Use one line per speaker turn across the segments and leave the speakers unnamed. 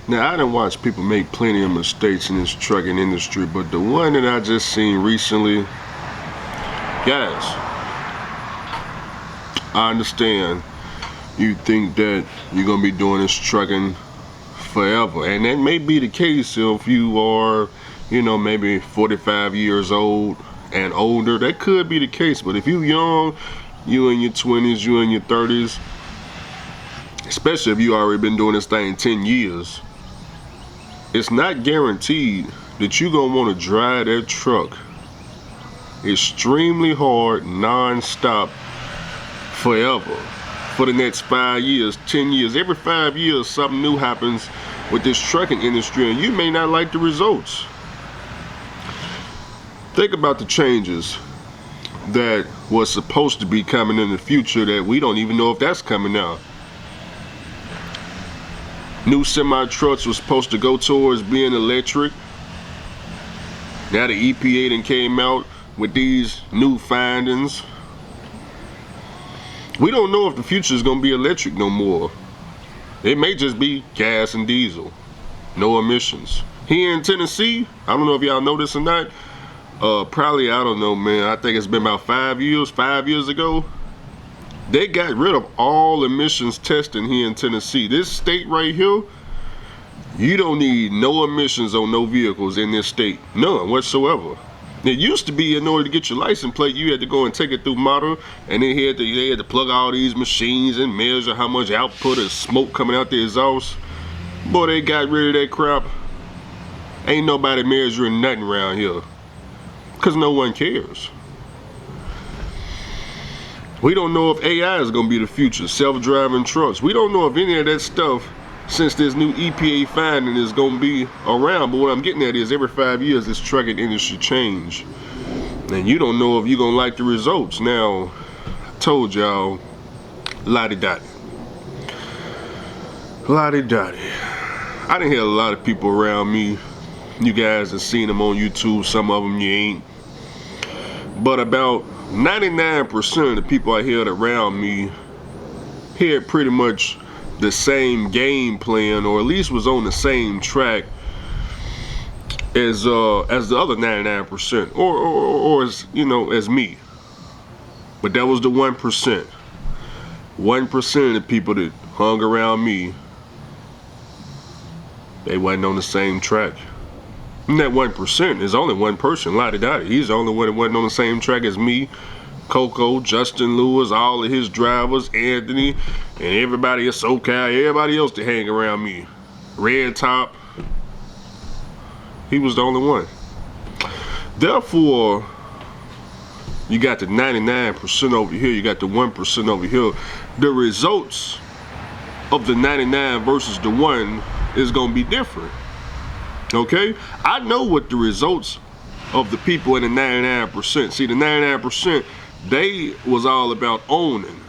Now, I done watched people make plenty of mistakes in this trucking industry, but the one that I just seen recently, guys, I understand you think that you're gonna be doing this trucking forever, and that may be the case if you are, maybe 45 years old and older. That could be the case, but if you young, you in your 20s, you in your 30s, especially if you already been doing this thing 10 years, it's not guaranteed that you're gonna want to drive that truck extremely hard, non-stop, forever, for the next 5 years, 10 years. Every 5 years, something new happens with this trucking industry, and you may not like the results. Think about the changes that was supposed to be coming in the future that we don't even know if that's coming now. New semi-trucks was supposed to go towards being electric. Now the EPA done came out with these new findings. We don't know if the future is going to be electric no more. It may just be gas and diesel, no emissions. Here in Tennessee, I don't know if y'all know this or not, probably, I don't know, man, I think it's been about 5 years ago, they got rid of all emissions testing here in Tennessee. This state right here, you don't need no emissions on no vehicles in this state, none whatsoever. It used to be, in order to get your license plate, you had to go and take it through model, and they had to plug all these machines and measure how much output of smoke coming out the exhaust. Boy, they got rid of that crap. Ain't nobody measuring nothing around here, because no one cares. We don't know if AI is going to be the future, self-driving trucks. We don't know if any of that stuff, since this new EPA finding, is going to be around. But what I'm getting at is every 5 years this trucking industry change, and you don't know if you're going to like the results. Now, I told y'all, la-di-dotty. La-di-dotty. I didn't hear a lot of people around me. You guys have seen them on YouTube, some of them you ain't. But about 99% of the people I heard around me had pretty much the same game plan, or at least was on the same track as the other 99%, or as me. But that was the 1%. 1% of the people that hung around me, they wasn't on the same track. And that 1% is only one person, la-di-dotty. He's the only one that wasn't on the same track as me, Coco, Justin Lewis, all of his drivers, Anthony, and everybody at SoCal, everybody else that hang around me. Red Top, he was the only one. Therefore, you got the 99% over here, you got the 1% over here. The results of the 99 versus the 1 is gonna be different. Okay? I know what the results of the people in the 99%. See, the 99%, they was all about owning.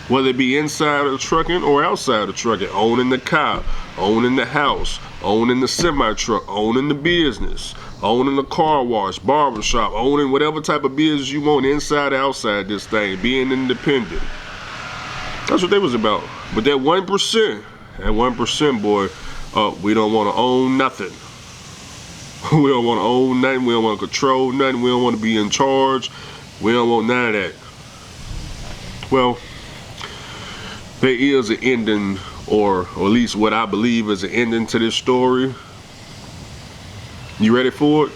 Whether it be inside of the trucking or outside of the trucking. Owning the car, owning the house, owning the semi-truck, owning the business, owning the car wash, barbershop, owning whatever type of business you want inside or outside this thing, being independent. That's what they was about. But that 1%, boy, we don't want to own nothing. We don't want to own nothing. We don't want to control nothing. We don't want to be in charge. We don't want none of that. Well, there is an ending, or at least what I believe is an ending to this story. You ready for it?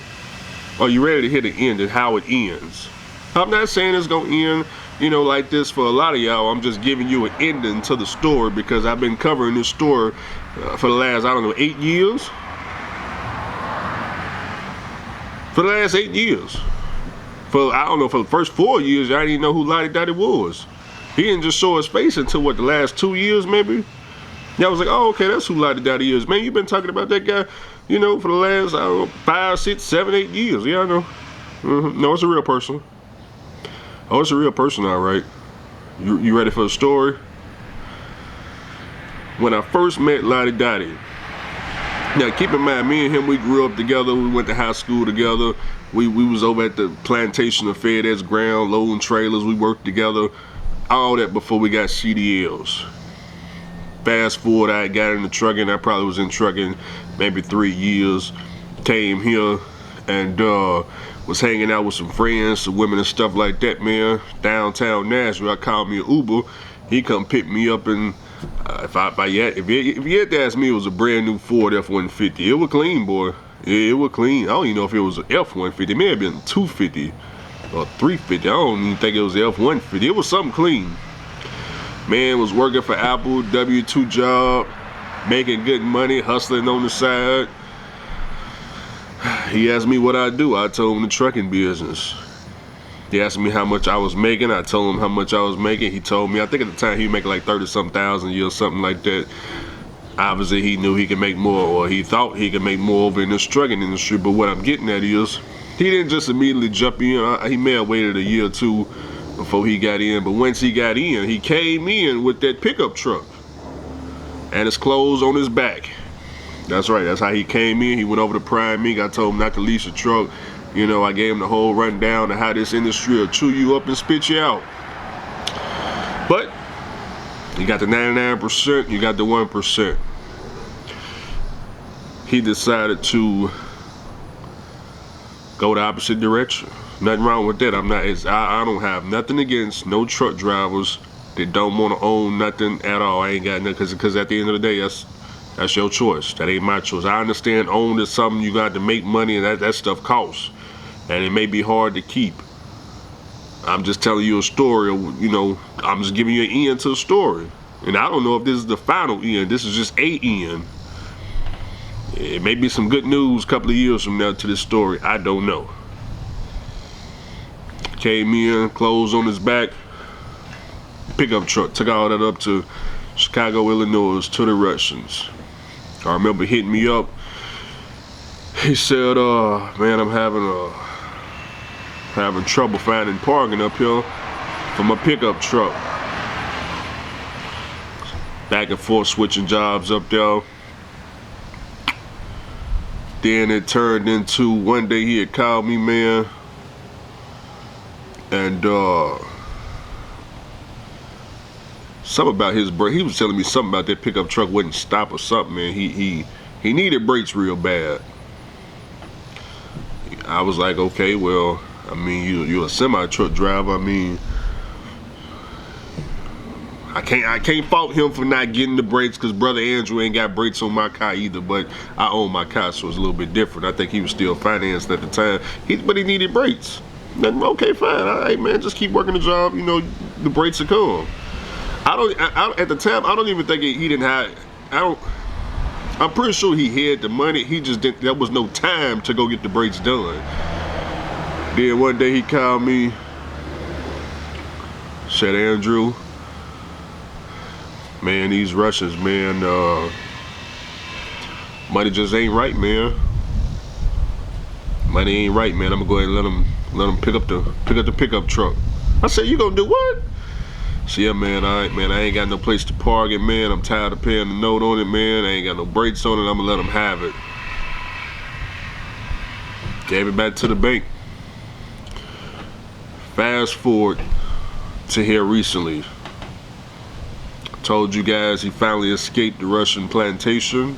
Are you ready to hear the end and how it ends? I'm not saying it's going to end, like this for a lot of y'all. I'm just giving you an ending to the story because I've been covering this story for the last, 8 years. For the last 8 years. For the first 4 years, I didn't even know who la-di-dotty was. He didn't just show his face until the last 2 years maybe. Y'all was like, oh, okay, that's who la-di-dotty is. Man, you've been talking about that guy, for the last, 5, 6, 7, 8 years. Yeah, I know. No, it's a real person. Oh, it's a real person, all right. You ready for the story? When I first met la-di-dotty, now keep in mind, me and him, we grew up together. We went to high school together. We was over at the plantation of FedEx ground, loading trailers. We worked together. All that before we got CDLs. Fast forward, I got into trucking. I probably was in trucking maybe 3 years. Came here and was hanging out with some friends, some women and stuff like that, man. Downtown Nashville, I called me an Uber. He come pick me up, and if you had to ask me, it was a brand new Ford F-150. It was clean, boy. It was clean. I don't even know if it was an F-150. It may have been 250 or 350. I don't even think it was the F-150. It was something clean. Man was working for Apple, W-2 job, making good money, hustling on the side. He asked me what I do. I told him the trucking business. He asked me how much I was making. I told him how much I was making. He told me, I think at the time he was making like 30-something thousand a year or something like that. Obviously he knew he could make more, or he thought he could make more over in this trucking industry. But what I'm getting at is, he didn't just immediately jump in. He may have waited a year or two before he got in. But once he got in, he came in with that pickup truck and his clothes on his back. That's right, that's how he came in. He went over to Prime Inc. I told him not to lease a truck. You know, I gave him the whole rundown of how this industry will chew you up and spit you out. But you got the 99%, you got the 1%. He decided to go the opposite direction. Nothing wrong with that. I don't have nothing against no truck drivers that don't want to own nothing at all. I ain't got nothing, because at the end of the day, that's your choice. That ain't my choice. I understand owning is something you got to make money, and that stuff costs. And it may be hard to keep. I'm just telling you a story, you know, I'm just giving you an end to the story. And I don't know if this is the final end. This is just a end. It may be some good news a couple of years from now to this story. I don't know. Came in, clothes on his back, pickup truck, took all that up to Chicago, Illinois, to the Russians. I remember hitting me up. He said, man, I'm having trouble finding parking up here for my pickup truck. Back and forth switching jobs up there. Then it turned into, one day he had called me, man, and something about his brake. He was telling me something about that pickup truck wouldn't stop or something, man. He needed brakes real bad. I was like, okay, well, I mean, you're a semi-truck driver. I mean, I can't fault him for not getting the brakes, because Brother Andrew ain't got brakes on my car either, but I own my car, so it's a little bit different. I think he was still financed at the time, but he needed brakes. Okay, fine. All right, man, just keep working the job. You know, the brakes will come. At the time, I don't even think he didn't have, I'm pretty sure he had the money. He just didn't, there was no time to go get the brakes done. Then one day he called me, said, Andrew, man, these Russians, man, money just ain't right, man. Money ain't right, man. I'm gonna go ahead and let them pick up the pickup truck. I said, you gonna do what? So yeah, man, all right, man, I ain't got no place to park it, man. I'm tired of paying the note on it, man. I ain't got no brakes on it. I'm gonna let them have it. Gave it back to the bank. Fast forward to here recently. Told you guys he finally escaped the Russian plantation.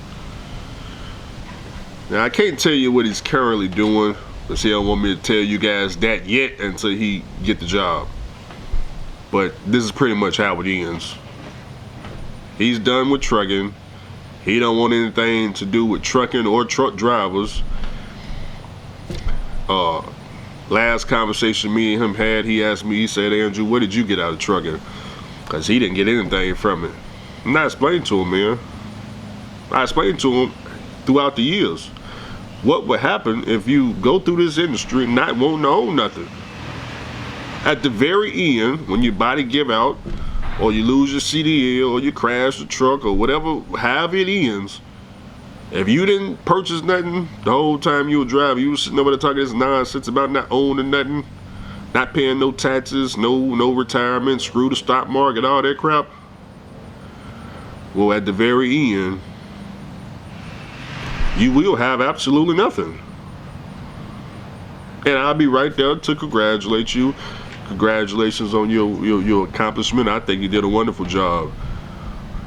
Now, I can't tell you what he's currently doing, because he don't want me to tell you guys that yet until he get the job. But this is pretty much how it ends. He's done with trucking. He don't want anything to do with trucking or truck drivers. Last conversation me and him had, he asked me, he said, Andrew, what did you get out of trucking? Because he didn't get anything from it. And I explained to him, man. I explained to him throughout the years what would happen if you go through this industry not wanting to own nothing. At the very end, when your body give out, or you lose your CDL, or you crash the truck, or whatever, however it ends, if you didn't purchase nothing the whole time you were driving, you were sitting over there talking this nonsense about not owning nothing, not paying no taxes, no retirement, screw the stock market, all that crap. Well, at the very end, you will have absolutely nothing. And I'll be right there to congratulate you. Congratulations on your accomplishment. I think you did a wonderful job.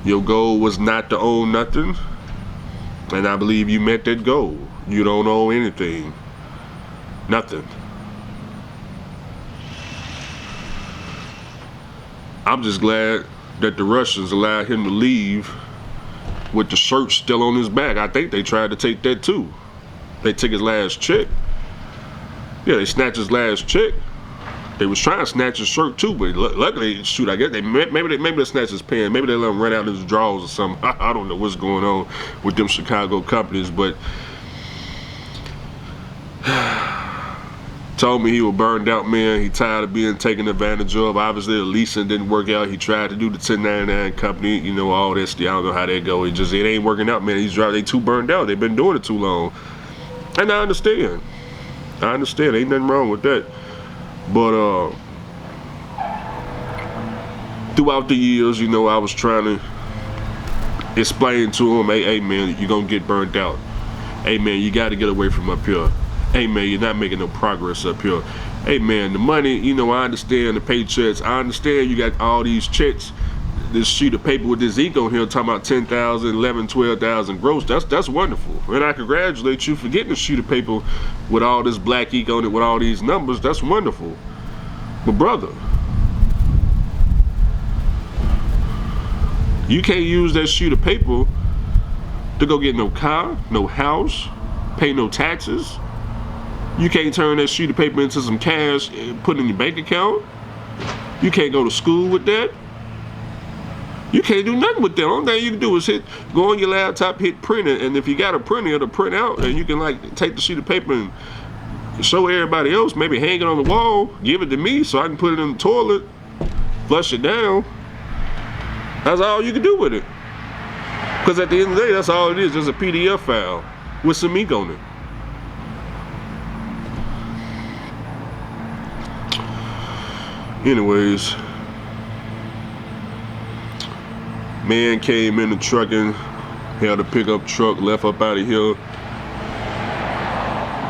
Your goal was not to own nothing, and I believe you met that goal. You don't own anything. Nothing. I'm just glad that the Russians allowed him to leave with the shirt still on his back. I think they tried to take that too. They took his last check. Yeah, they snatched his last check. They was trying to snatch his shirt too, but luckily, shoot, I guess maybe they snatched his pants. Maybe they let him run out his drawers or something. I don't know what's going on with them Chicago companies, but told me he was burned out, man. He tired of being taken advantage of. Obviously, the leasing didn't work out. He tried to do the 1099 company, you know, all that. I don't know how that go. It ain't working out, man. They too burned out. They've been doing it too long, and I understand. Ain't nothing wrong with that. But throughout the years, you know, I was trying to explain to him, hey man, you're gonna get burnt out. Hey man, you gotta get away from up here. Hey man, you're not making no progress up here. Hey man, the money, you know, I understand the paychecks. I understand you got all these checks, this sheet of paper with this ink on here talking about 10,000, 11, 12,000 gross. That's wonderful. And I congratulate you for getting a sheet of paper with all this black ink on it with all these numbers. That's wonderful. But brother, you can't use that sheet of paper to go get no car, no house, pay no taxes. You can't turn that sheet of paper into some cash and put it in your bank account. You can't go to school with that. You can't do nothing with that. Only thing you can do is go on your laptop, hit print it, and if you got a printer, it'll print out, and you can like take the sheet of paper and show everybody else, maybe hang it on the wall, give it to me so I can put it in the toilet, flush it down. That's all you can do with it. Because at the end of the day, that's all it is, just a PDF file with some ink on it. Anyways, man came in the trucking, held a pickup truck, left up out of here,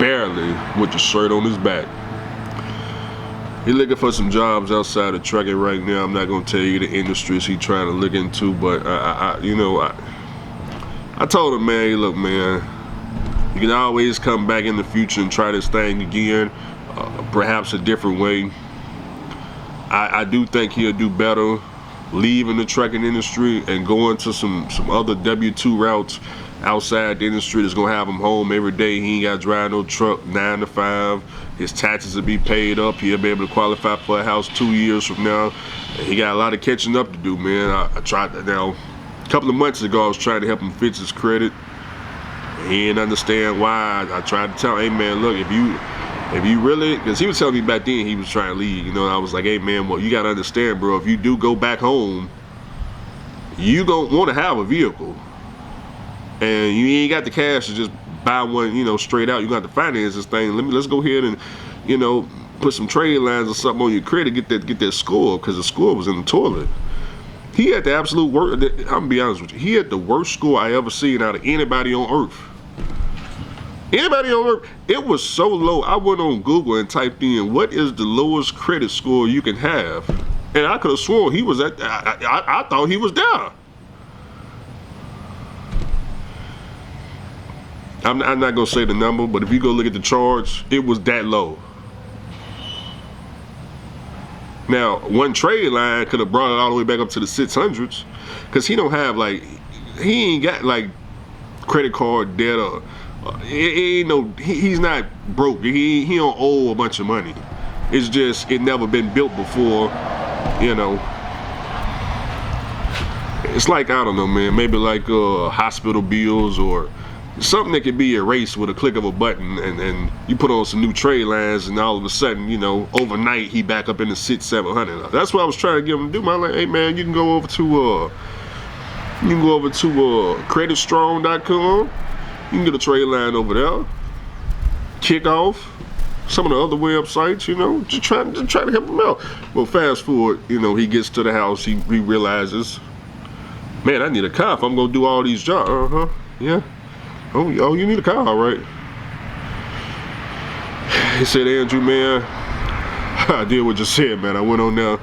barely with the shirt on his back. He looking for some jobs outside of trucking right now. I'm not gonna tell you the industries he trying to look into, but I told him, man, hey, look, man, you can always come back in the future and try this thing again, perhaps a different way. I do think he'll do better leaving the trucking industry and going to some other W-2 routes outside the industry that's gonna have him home every day. He ain't gotta drive no truck 9 to 5. His taxes will be paid up. He'll be able to qualify for a house 2 years from now. And he got a lot of catching up to do, man. I tried that now. A couple of months ago, I was trying to help him fix his credit. He didn't understand why. I tried to tell him, hey man, look, if you really, because he was telling me back then he was trying to leave, you know, and I was like, hey man, well, you gotta understand, bro, if you do go back home, you gonna want to have a vehicle, and you ain't got the cash to just buy one, you know, straight out. You got to finance this thing. Let's go ahead and, you know, put some trade lines or something on your credit, get that score, because the score was in the toilet. He had the absolute worst. I'm gonna be honest with you, he had the worst score I ever seen out of anybody on earth. Anybody on earth. It was so low, I went on Google and typed in, what is the lowest credit score you can have? And I could have sworn he was at, I thought he was there. I'm not gonna say the number, but if you go look at the charts, it was that low. Now, one trade line could have brought it all the way back up to the 600s, because he don't have like, he ain't got like credit card debt or he's not broke. He don't owe a bunch of money. It's just it never been built before, you know. It's like, I don't know, man, maybe like hospital bills or something that can be erased with a click of a button, and you put on some new trade lines, and all of a sudden, you know, overnight he back up in the 600-700. That's what I was trying to get him to do. Man, like, hey man, you can go over to creditstrong.com. You can get a trade line over there. Kickoff, some of the other websites, you know, just trying to help him out. Well, fast forward, you know, he gets to the house, he realizes, man, I need a car if I'm gonna do all these jobs. Yeah. Oh, you need a car, all right. He said, Andrew, man, I did what you said, man. I went on there,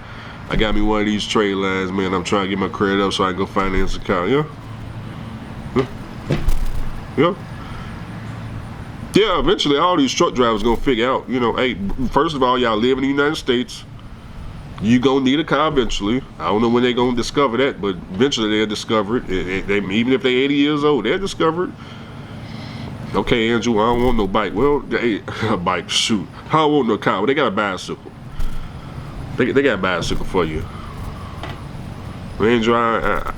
I got me one of these trade lines, man. I'm trying to get my credit up so I can go finance a car. Yeah. Yeah. Yeah, eventually all these truck drivers gonna figure out, you know, hey, first of all, y'all live in the United States. You gonna need a car eventually. I don't know when they gonna discover that, but eventually they'll discover it. Even if they 80 years old, they'll discover it. Okay, Andrew, I don't want no bike. Well, a bike, shoot. I don't want no car. Well, they got a bicycle. They got a bicycle for you. Andrew, I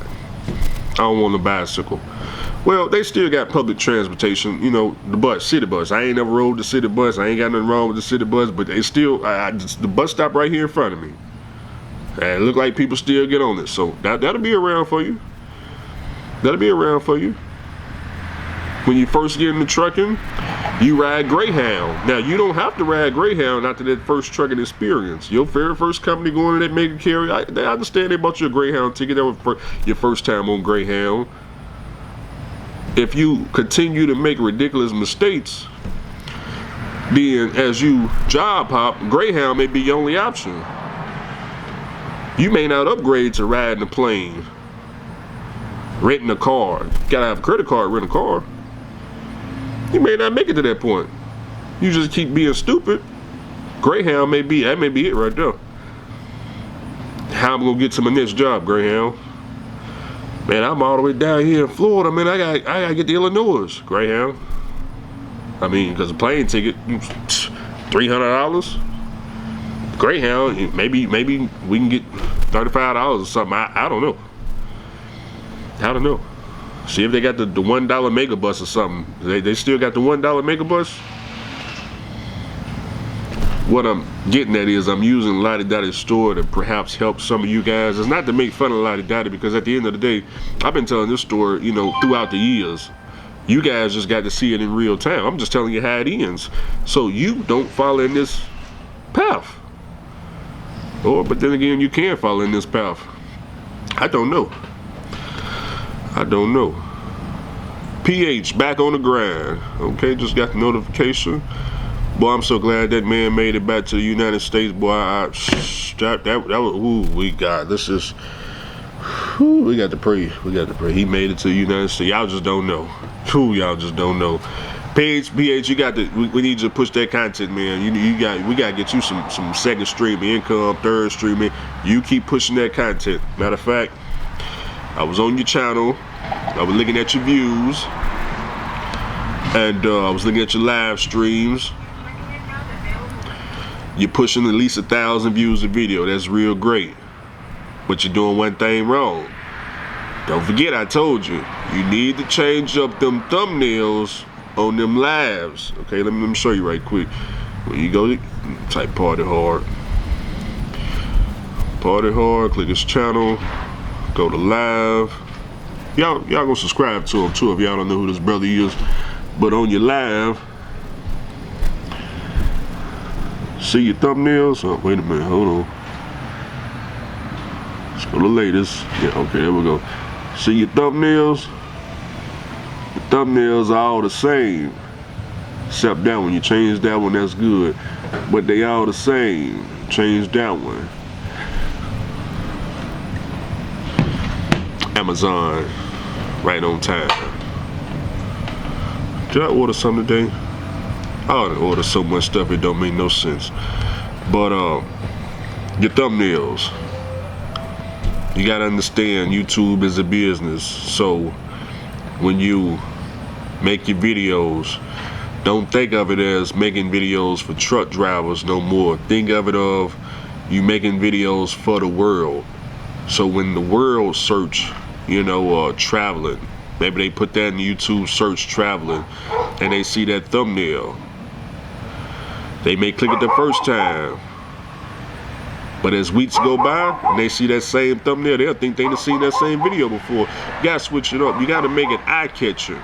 don't want a bicycle. Well, they still got public transportation, you know, the bus, city bus. I ain't never rode the city bus. I ain't got nothing wrong with the city bus, but they still, the bus stop right here in front of me. And it look like people still get on it. So that'll be around for you. That'll be around for you. When you first get into trucking, you ride Greyhound. Now, you don't have to ride Greyhound after that first trucking experience. Your very first company going to that mega carrier, I understand they bought you a Greyhound ticket. That was your first time on Greyhound. If you continue to make ridiculous mistakes, then as you job hop, Greyhound may be your only option. You may not upgrade to riding a plane, renting a car. You gotta have a credit card, rent a car. You may not make it to that point. You just keep being stupid. Greyhound may be it right there. How I'm gonna get to my next job, Greyhound? Man, I'm all the way down here in Florida, man. I gotta get to Illinois, Greyhound. I mean, because a plane ticket, $300. Greyhound, maybe we can get $35 or something. I don't know. I don't know. See if they got the $1 mega bus or something. They still got the $1 mega bus. What I'm getting at is I'm using Lottie Dottie's store to perhaps help some of you guys. It's not to make fun of Lottie Dottie, because at the end of the day, I've been telling this story, you know, throughout the years. You guys just got to see it in real time. I'm just telling you how it ends, so you don't follow in this path. But then again, you can follow in this path. I don't know. I don't know. PH back on the grind. Okay, just got the notification. Boy, I'm so glad that man made it back to the United States. Boy, that was, ooh, we got to pray. We got to pray. He made it to the United States. Y'all just don't know. Y'all just don't know. PH, you got to. We need you to push that content, man. We got to get you some second streaming income, third streaming. You keep pushing that content. Matter of fact, I was on your channel. I was looking at your views, and I was looking at your live streams. You're pushing at least 1,000 views a video. That's real great. But you're doing one thing wrong. Don't forget, I told you, you need to change up them thumbnails on them lives. Okay, let me show you right quick. When you go to type Party Hard, click his channel, go to live. Y'all go subscribe to him too if y'all don't know who this brother is. But on your live, see your thumbnails? Oh, wait a minute, hold on. Let's go to latest. Yeah, okay, there we go. See your thumbnails? The thumbnails are all the same. Except that one. You change that one, that's good. But they all the same. Change that one. Amazon. Right on time. Did I order something today? I ought to order so much stuff it don't make no sense. But your thumbnails. You gotta understand, YouTube is a business. So when you make your videos, don't think of it as making videos for truck drivers no more. Think of it of you making videos for the world. So when the world search, you know, traveling, maybe they put that in YouTube search traveling, and they see that thumbnail. They may click it the first time, but as weeks go by and they see that same thumbnail, they'll think they've seen that same video before. You gotta switch it up. You gotta make it eye-catching.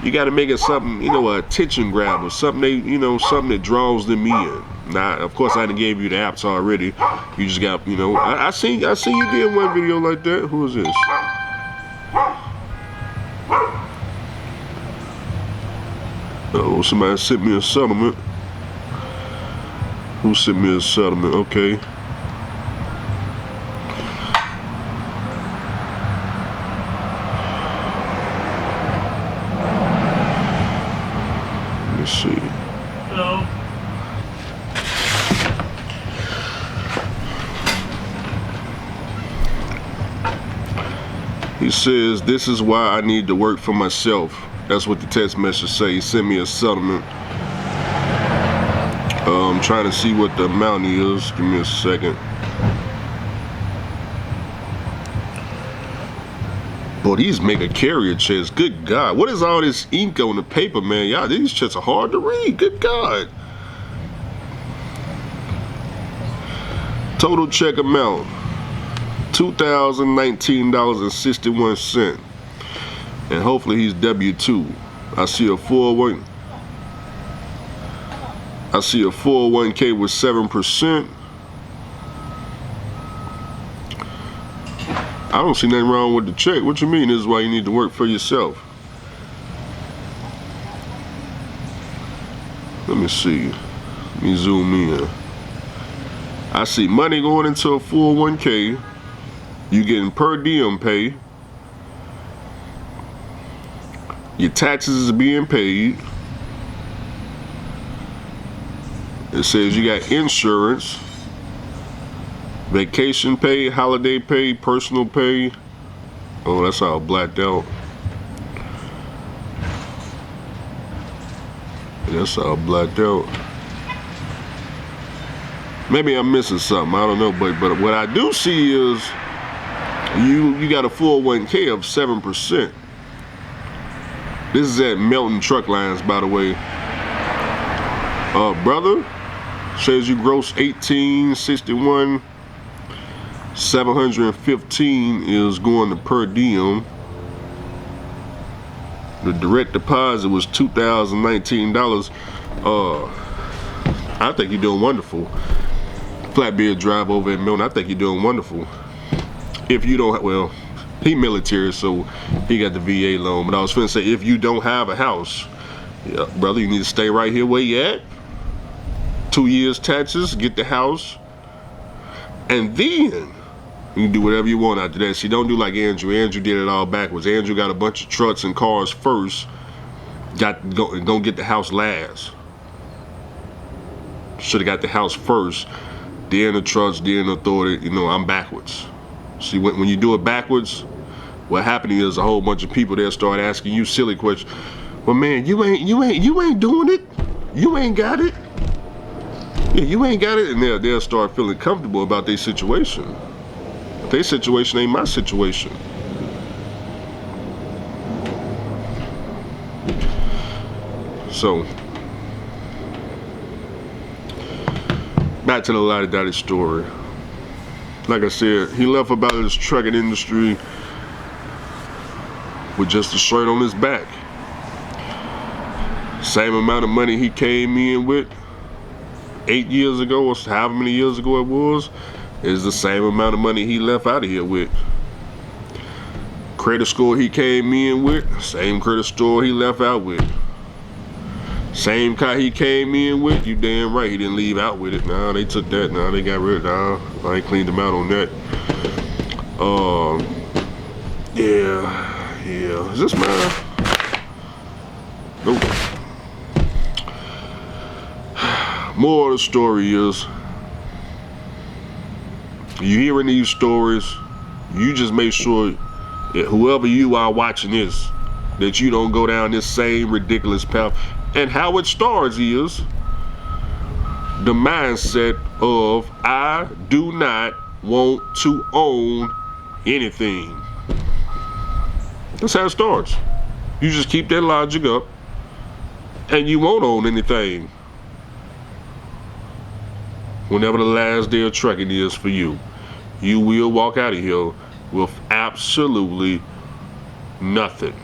You gotta make it something, you know, a attention grabber, something something that draws them in. Now, of course, I done gave you the apps already. You just got, you know, I see you did one video like that. Who is this? Oh, somebody sent me a settlement. Who sent me a settlement? Okay. see.
Hello.
He says, this is why I need to work for myself. That's what the text message say. He sent me a settlement. I'm trying to see what the amount is. Give me a second. Boy, these mega carrier checks. Good God. What is all this ink on the paper, man? Y'all, these checks are hard to read. Good God. Total check amount. $2,019.61. And hopefully he's W-2. I see a 401k with 7%. I don't see nothing wrong with the check. What you mean? This is why you need to work for yourself. Let me see. Let me zoom in. I see money going into a 401k. You getting per diem pay. Your taxes is being paid. It says you got insurance, vacation pay, holiday pay, personal pay. Oh, that's all blacked out. That's all blacked out. Maybe I'm missing something. I don't know, but what I do see is you got a 401k of 7%. This is at Melton Truck Lines, by the way. Brother, says you gross 1861. 715 is going to per diem. The direct deposit was $2,019. I think you're doing wonderful. Flatbed drive over at Milton. I think you're doing wonderful. If you don't, well, he military, so he got the VA loan. But I was finna say, if you don't have a house, yeah, brother, you need to stay right here where you at. 2 years taxes, get the house, and then you can do whatever you want after that. See, don't do like Andrew. Andrew did it all backwards. Andrew got a bunch of trucks and cars first. Gonna get the house last. Should have got the house first, then the trucks, then the authority. You know, I'm backwards. See, when you do it backwards, what happened is a whole bunch of people there start asking you silly questions. Well, man, you ain't doing it. You ain't got it. Yeah, you ain't got it, and they'll start feeling comfortable about their situation. Their situation ain't my situation. So, back to the Lottie Dottie story. Like I said, he left about his trucking industry with just a shirt on his back. Same amount of money he came in with 8 years ago, or however many years ago it was, is the same amount of money he left out of here with. Credit score he came in with, same credit score he left out with. Same car he came in with, you damn right he didn't leave out with it. Nah, they took that. Nah, they got rid of that. Nah, I ain't cleaned them out on that. Yeah. Is this mine? Nope. More of the story is, you hearing these stories, you just make sure that whoever you are watching this, that you don't go down this same ridiculous path. And how it starts is the mindset of, I do not want to own anything. That's how it starts. You just keep that logic up and you won't own anything. Whenever the last day of trucking is for you, you will walk out of here with absolutely nothing.